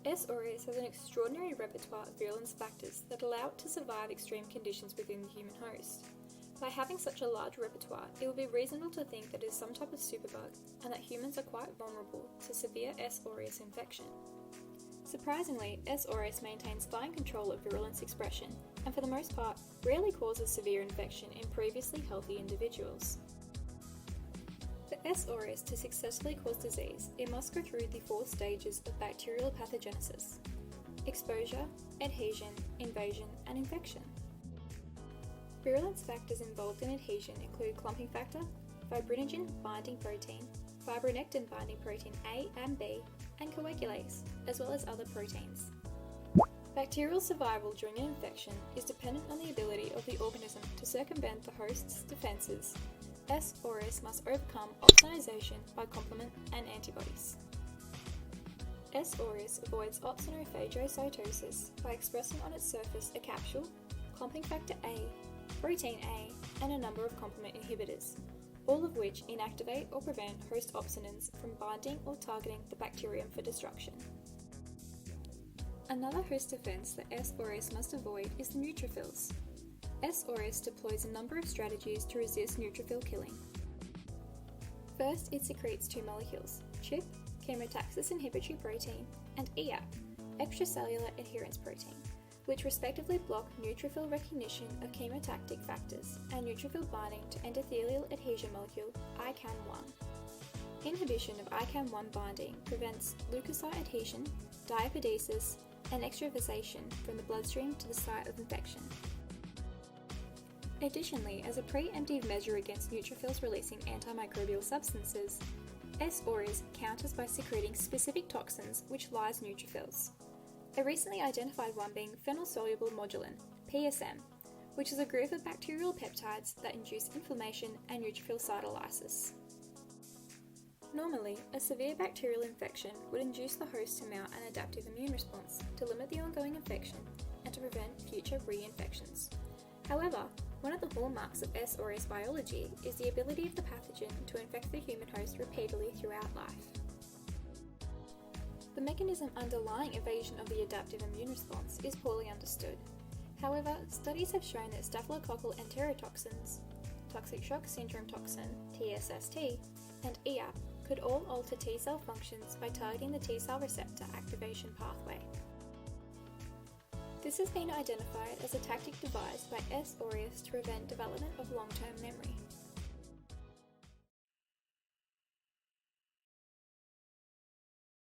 S. aureus has an extraordinary repertoire of virulence factors that allow it to survive extreme conditions within the human host. By having such a large repertoire, it would be reasonable to think that it is some type of superbug and that humans are quite vulnerable to severe S. aureus infection. Surprisingly, S. aureus maintains fine control of virulence expression and for the most part rarely causes severe infection in previously healthy individuals. For S. aureus to successfully cause disease, it must go through the 4 stages of bacterial pathogenesis: exposure, adhesion, invasion, and infection. Virulence factors involved in adhesion include clumping factor, fibrinogen binding protein, fibronectin binding protein A and B, and coagulase, as well as other proteins. Bacterial survival during an infection is dependent on the ability of the organism to circumvent the host's defences. S. aureus must overcome opsonization by complement and antibodies. S. aureus avoids opsonophagocytosis by expressing on its surface a capsule, clumping factor A, protein A, and a number of complement inhibitors, all of which inactivate or prevent host opsonins from binding or targeting the bacterium for destruction. Another host defense that S. aureus must avoid is the neutrophils. S. aureus deploys a number of strategies to resist neutrophil killing. First, it secretes 2 molecules, CHIP, chemotaxis inhibitory protein, and EAP, extracellular adherence protein, which respectively block neutrophil recognition of chemotactic factors and neutrophil binding to endothelial adhesion molecule ICAM1. Inhibition of ICAM1 binding prevents leukocyte adhesion, diapedesis, and extravasation from the bloodstream to the site of infection. Additionally, as a preemptive measure against neutrophils releasing antimicrobial substances, S. aureus counters by secreting specific toxins which lyse neutrophils. A recently identified one being phenyl-soluble modulin, PSM, which is a group of bacterial peptides that induce inflammation and neutrophil cytolysis. Normally, a severe bacterial infection would induce the host to mount an adaptive immune response to limit the ongoing infection and to prevent future reinfections. However, one of the hallmarks of S. aureus biology is the ability of the pathogen to infect the human host repeatedly throughout life. The mechanism underlying evasion of the adaptive immune response is poorly understood. However, studies have shown that staphylococcal enterotoxins, toxic shock syndrome toxin, TSST, and EAP could all alter T-cell functions by targeting the T-cell receptor activation pathway. This has been identified as a tactic devised by S. aureus to prevent development of long-term memory.